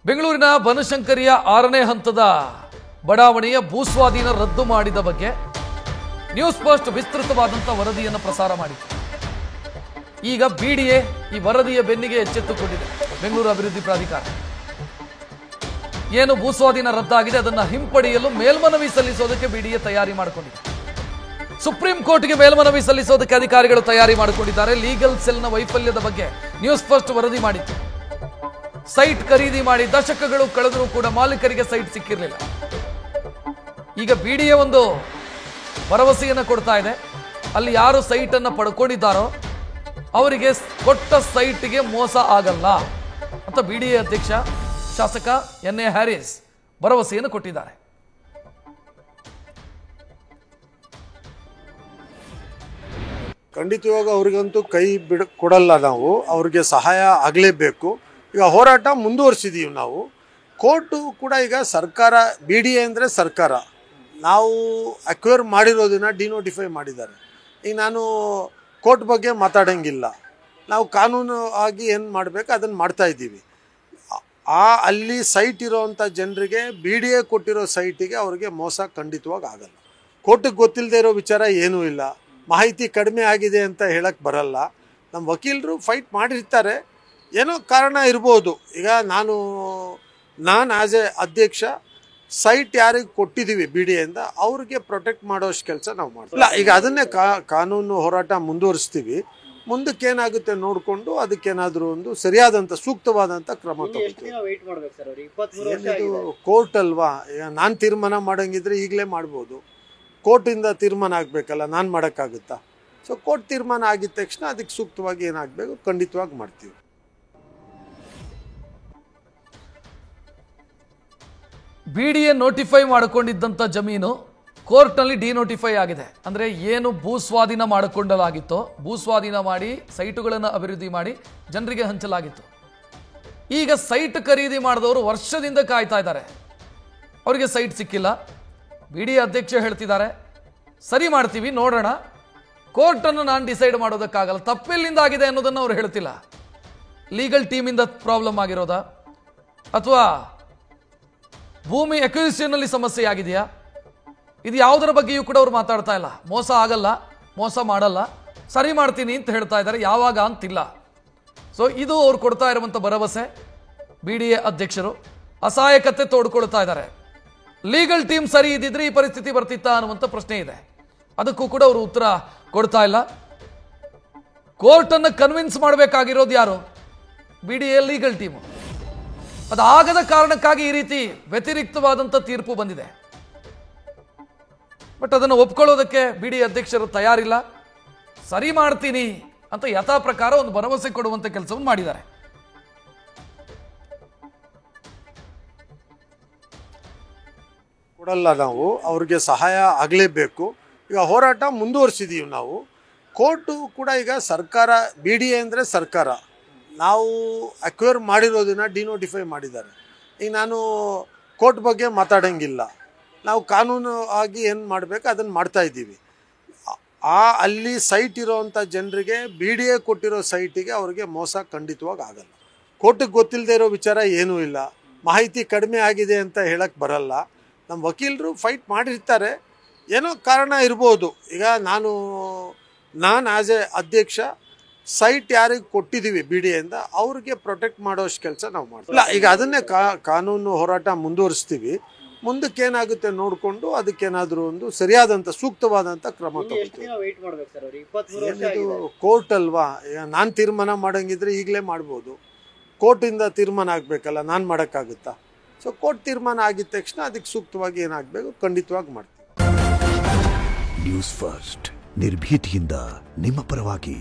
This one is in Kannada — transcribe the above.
ಬೆಂಗಳೂರಿನ ಬನಶಂಕರಿಯ 6ನೇ ಹಂತದ ಬಡಾವಣೆಯ ಭೂಸ್ವಾಧೀನ ರದ್ದು ಮಾಡಿದ ಬಗ್ಗೆ ನ್ಯೂಸ್ ಫಸ್ಟ್ ವಿಸ್ತೃತವಾದಂತ ವರದಿಯನ್ನು ಪ್ರಸಾರ ಮಾಡಿತು. ಈಗ ಬಿಡಿಎ ಈ ವರದಿಯ ಬೆನ್ನಿಗೆ ಎಚ್ಚೆತ್ತುಕೊಂಡಿದೆ. ಬೆಂಗಳೂರು ಅಭಿವೃದ್ಧಿ ಪ್ರಾಧಿಕಾರ ಏನು ಭೂಸ್ವಾಧೀನ ರದ್ದಾಗಿದೆ ಅದನ್ನು ಹಿಂಪಡೆಯಲು ಮೇಲ್ಮನವಿ ಸಲ್ಲಿಸೋದಕ್ಕೆ ಬಿಡಿಎ ತಯಾರಿ ಮಾಡಿಕೊಂಡಿದೆ. ಸುಪ್ರೀಂ ಕೋರ್ಟ್ಗೆ ಮೇಲ್ಮನವಿ ಸಲ್ಲಿಸೋದಕ್ಕೆ ಅಧಿಕಾರಿಗಳು ತಯಾರಿ ಮಾಡಿಕೊಂಡಿದ್ದಾರೆ. ಲೀಗಲ್ ಸೆಲ್ನ ವೈಫಲ್ಯದ ಬಗ್ಗೆ ನ್ಯೂಸ್ ಫಸ್ಟ್ ವರದಿ ಮಾಡಿತ್ತು. ಸೈಟ್ ಖರೀದಿ ಮಾಡಿ ದಶಕಗಳು ಕಳೆದರೂ ಕೂಡ ಮಾಲೀಕರಿಗೆ ಸೈಟ್ ಸಿಕ್ಕಿರಲಿಲ್ಲ. ಈಗ ಬಿಡಿಎ ಒಂದು ಭರವಸೆಯನ್ನು ಕೊಡ್ತಾ ಇದೆ. ಅಲ್ಲಿ ಯಾರು ಸೈಟ್ ಅನ್ನು ಪಡ್ಕೊಂಡಿದ್ದಾರೋ ಅವರಿಗೆ ಕೊಟ್ಟ ಸೈಟ್ಗೆ ಮೋಸ ಆಗಲ್ಲ ಅಂತ ಬಿಡಿಎ ಅಧ್ಯಕ್ಷ ಶಾಸಕ ಎನ್.ಎ. ಹ್ಯಾರಿಸ್ ಭರವಸೆಯನ್ನು ಕೊಟ್ಟಿದ್ದಾರೆ. ಖಂಡಿತವಾಗ ಅವರಿಗಂತೂ ಕೈ ಕೊಡಲ್ಲ. ನಾವು ಅವ್ರಿಗೆ ಸಹಾಯ ಆಗಲೇಬೇಕು. ಈಗ ಹೋರಾಟ ಮುಂದುವರಿಸಿದ್ದೀವಿ ನಾವು. ಕೋರ್ಟು ಕೂಡ ಈಗ ಸರ್ಕಾರ ಬಿಡಿಎ ಅಂದರೆ ಸರ್ಕಾರ ನಾವು ಅಕ್ವೈರ್ ಮಾಡಿರೋದನ್ನ ಡಿನೋಟಿಫೈ ಮಾಡಿದ್ದಾರೆ. ಈಗ ನಾನು ಕೋರ್ಟ್ ಬಗ್ಗೆ ಮಾತಾಡೋಂಗಿಲ್ಲ. ನಾವು ಕಾನೂನು ಆಗಿ ಏನು ಮಾಡಬೇಕು ಅದನ್ನು ಮಾಡ್ತಾ ಇದ್ದೀವಿ. ಅಲ್ಲಿ ಸೈಟ್ ಇರೋವಂಥ ಜನರಿಗೆ ಬಿಡಿಎ ಕೊಟ್ಟಿರೋ ಸೈಟಿಗೆ ಅವ್ರಿಗೆ ಮೋಸ ಖಂಡಿತವಾಗಿ ಆಗಲ್ಲ. ಕೋರ್ಟಿಗೆ ಗೊತ್ತಿಲ್ಲದೆ ಇರೋ ವಿಚಾರ ಏನೂ ಇಲ್ಲ. ಮಾಹಿತಿ ಕಡಿಮೆ ಆಗಿದೆ ಅಂತ ಹೇಳಕ್ಕೆ ಬರಲ್ಲ. ನಮ್ಮ ವಕೀಲರು ಫೈಟ್ ಮಾಡಿರ್ತಾರೆ, ಏನೋ ಕಾರಣ ಇರ್ಬೋದು. ಈಗ ನಾನು ಆ್ಯಸ್ ಎ ಅಧ್ಯಕ್ಷ ಸೈಟ್ ಯಾರಿಗೆ ಕೊಟ್ಟಿದ್ದೀವಿ ಬಿಡಿಎಯಿಂದ ಅವ್ರಿಗೆ ಪ್ರೊಟೆಕ್ಟ್ ಮಾಡೋಷ್ಟು ಕೆಲಸ ನಾವು ಮಾಡ್ತೀವಿ. ಈಗ ಅದನ್ನೇ ಕಾನೂನು ಹೋರಾಟ ಮುಂದುವರಿಸ್ತೀವಿ. ಮುಂದಕ್ಕೆ ಏನಾಗುತ್ತೆ ನೋಡಿಕೊಂಡು ಅದಕ್ಕೇನಾದರೂ ಒಂದು ಸರಿಯಾದಂಥ ಸೂಕ್ತವಾದಂಥ ಕ್ರಮ ತಗೋತೀವಿ. ಕೋರ್ಟ್ ಅಲ್ವಾ, ಈಗ ನಾನು ತೀರ್ಮಾನ ಮಾಡೋಂಗಿದ್ರೆ ಈಗಲೇ ಮಾಡ್ಬೋದು. ಕೋರ್ಟಿಂದ ತೀರ್ಮಾನ ಆಗಬೇಕಲ್ಲ, ನಾನು ಮಾಡೋಕ್ಕಾಗುತ್ತಾ? ಸೊ ಕೋರ್ಟ್ ತೀರ್ಮಾನ ಆಗಿದ ತಕ್ಷಣ ಅದಕ್ಕೆ ಸೂಕ್ತವಾಗಿ ಏನಾಗಬೇಕು ಖಂಡಿತವಾಗಿ ಮಾಡ್ತೀವಿ. ಬಿಡಿಎ ನೋಟಿಫೈ ಮಾಡಿಕೊಂಡಿದ್ದಂಥ ಜಮೀನು ಕೋರ್ಟ್ನಲ್ಲಿ ಡಿನೋಟಿಫೈ ಆಗಿದೆ. ಅಂದರೆ ಏನು ಭೂಸ್ವಾಧೀನ ಮಾಡಿಕೊಳ್ಳಲಾಗಿತ್ತೋ, ಭೂಸ್ವಾಧೀನ ಮಾಡಿ ಸೈಟುಗಳನ್ನು ಅಭಿವೃದ್ಧಿ ಮಾಡಿ ಜನರಿಗೆ ಹಂಚಲಾಗಿತ್ತು. ಈಗ ಸೈಟ್ ಖರೀದಿ ಮಾಡಿದವರು ವರ್ಷದಿಂದ ಕಾಯ್ತಾ ಇದ್ದಾರೆ, ಅವರಿಗೆ ಸೈಟ್ ಸಿಕ್ಕಿಲ್ಲ. ಬಿಡಿಎ ಅಧ್ಯಕ್ಷ ಹೇಳ್ತಿದ್ದಾರೆ ಸರಿ ಮಾಡ್ತೀವಿ ನೋಡೋಣ, ಕೋರ್ಟನ್ನು ನಾನು ಡಿಸೈಡ್ ಮಾಡೋದಕ್ಕಾಗಲ್ಲ. ತಪ್ಪೆಲ್ಲಿಂದ ಆಗಿದೆ ಅನ್ನೋದನ್ನು ಅವ್ರು ಹೇಳ್ತಿಲ್ಲ. ಲೀಗಲ್ ಟೀಮಿಂದ ಪ್ರಾಬ್ಲಮ್ ಆಗಿರೋದಾ ಅಥವಾ ಭೂಮಿ ಅಕ್ವಿಸಿಷನ್ನಲ್ಲಿ ಸಮಸ್ಯೆ ಆಗಿದೆಯಾ, ಇದು ಯಾವುದರ ಬಗ್ಗೆಯೂ ಕೂಡ ಅವ್ರು ಮಾತಾಡ್ತಾ ಇಲ್ಲ. ಮೋಸ ಆಗಲ್ಲ, ಮೋಸ ಮಾಡಲ್ಲ, ಸರಿ ಮಾಡ್ತೀನಿ ಅಂತ ಹೇಳ್ತಾ ಇದ್ದಾರೆ, ಯಾವಾಗ ಅಂತಿಲ್ಲ. ಸೊ ಇದು ಅವ್ರು ಕೊಡ್ತಾ ಇರುವಂಥ ಭರವಸೆ. ಬಿಡಿಎ ಅಧ್ಯಕ್ಷರು ಅಸಹಾಯಕತೆ ತೋಡ್ಕೊಳ್ತಾ ಇದ್ದಾರೆ. ಲೀಗಲ್ ಟೀಮ್ ಸರಿ ಇದ್ದಿದ್ರೆ ಈ ಪರಿಸ್ಥಿತಿ ಬರ್ತಿತ್ತಾ ಅನ್ನುವಂಥ ಪ್ರಶ್ನೆ ಇದೆ. ಅದಕ್ಕೂ ಕೂಡ ಅವರು ಉತ್ತರ ಕೊಡ್ತಾ ಇಲ್ಲ. ಕೋರ್ಟನ್ನು ಕನ್ವಿನ್ಸ್ ಮಾಡಬೇಕಾಗಿರೋದು ಯಾರು? BDA legal team. ಅದಾಗದ ಕಾರಣಕ್ಕಾಗಿ ಈ ರೀತಿ ವ್ಯತಿರಿಕ್ತವಾದಂಥ ತೀರ್ಪು ಬಂದಿದೆ. ಬಟ್ ಅದನ್ನು ಒಪ್ಕೊಳ್ಳೋದಕ್ಕೆ ಬಿಡಿಎ ಅಧ್ಯಕ್ಷರು ತಯಾರಿಲ್ಲ. ಸರಿ ಮಾಡ್ತೀನಿ ಅಂತ ಯಥಾ ಪ್ರಕಾರ ಒಂದು ಭರವಸೆ ಕೊಡುವಂಥ ಕೆಲಸವನ್ನು ಮಾಡಿದ್ದಾರೆ. ಕೊಡಲ್ಲ, ನಾವು ಅವ್ರಿಗೆ ಸಹಾಯ ಆಗಲೇಬೇಕು. ಈಗ ಹೋರಾಟ ಮುಂದುವರಿಸಿದ್ದೀವಿ ನಾವು. ಕೋರ್ಟು ಕೂಡ ಈಗ ಸರ್ಕಾರ ಬಿಡಿಎ ಅಂದರೆ ಸರ್ಕಾರ ನಾವು ಅಕ್ವೈರ್ ಮಾಡಿರೋದನ್ನ ಡಿನೋಟಿಫೈ ಮಾಡಿದ್ದಾರೆ. ಈಗ ನಾನು ಕೋರ್ಟ್ ಬಗ್ಗೆ ಮಾತಾಡೋಂಗಿಲ್ಲ. ನಾವು ಕಾನೂನು ಆಗಿ ಏನು ಮಾಡಬೇಕು ಅದನ್ನು ಮಾಡ್ತಾ ಇದ್ದೀವಿ. ಅಲ್ಲಿ ಸೈಟ್ ಇರೋವಂಥ ಜನರಿಗೆ ಬಿಡಿಎ ಕೊಟ್ಟಿರೋ ಸೈಟಿಗೆ ಅವ್ರಿಗೆ ಮೋಸ ಖಂಡಿತವಾಗಿ ಆಗಲ್ಲ. ಕೋರ್ಟಿಗೆ ಗೊತ್ತಿಲ್ಲದೆ ಇರೋ ವಿಚಾರ ಏನೂ ಇಲ್ಲ. ಮಾಹಿತಿ ಕಡಿಮೆ ಆಗಿದೆ ಅಂತ ಹೇಳಕ್ಕೆ ಬರಲ್ಲ. ನಮ್ಮ ವಕೀಲರು ಫೈಟ್ ಮಾಡಿರ್ತಾರೆ, ಏನೋ ಕಾರಣ ಇರ್ಬೋದು. ಈಗ ನಾನು ಆ್ಯಸ್ ಎ ಅಧ್ಯಕ್ಷ ಸೈಟ್ ಯಾರಿಗೆ ಕೊಟ್ಟಿದ್ದೀವಿ ಬಿಡಿಎಯಿಂದ ಅವ್ರಿಗೆ ಪ್ರೊಟೆಕ್ಟ್ ಮಾಡೋಷ್ಟು ಕೆಲಸ ನಾವು ಮಾಡ್ತೀವಿ. ಈಗ ಅದನ್ನೇ ಕಾನೂನು ಹೋರಾಟ ಮುಂದುವರಿಸ್ತೀವಿ. ಮುಂದಕ್ಕೆ ಏನಾಗುತ್ತೆ ನೋಡಿಕೊಂಡು ಅದಕ್ಕೇನಾದರೂ ಒಂದು ಸರಿಯಾದಂಥ ಸೂಕ್ತವಾದಂಥ ಕ್ರಮ ತಗೋತೀವಿ. ಕೋರ್ಟ್ ಅಲ್ವಾ, ಈಗ ನಾನು ತೀರ್ಮಾನ ಮಾಡೋಂಗಿದ್ರೆ ಈಗಲೇ ಮಾಡ್ಬೋದು. ಕೋರ್ಟಿಂದ ತೀರ್ಮಾನ ಆಗಬೇಕಲ್ಲ, ನಾನು ಮಾಡೋಕ್ಕಾಗುತ್ತಾ? ಸೊ ಕೋರ್ಟ್ ತೀರ್ಮಾನ ಆಗಿದ ತಕ್ಷಣ ಅದಕ್ಕೆ ಸೂಕ್ತವಾಗಿ ಏನಾಗಬೇಕು ಖಂಡಿತವಾಗಿ ಮಾಡ್ತೀವಿ. ನ್ಯೂಸ್ ಫಸ್ಟ್ ನಿರ್ಭೀತಿಯಿಂದ ನಿಮ್ಮ ಪರವಾಗಿ.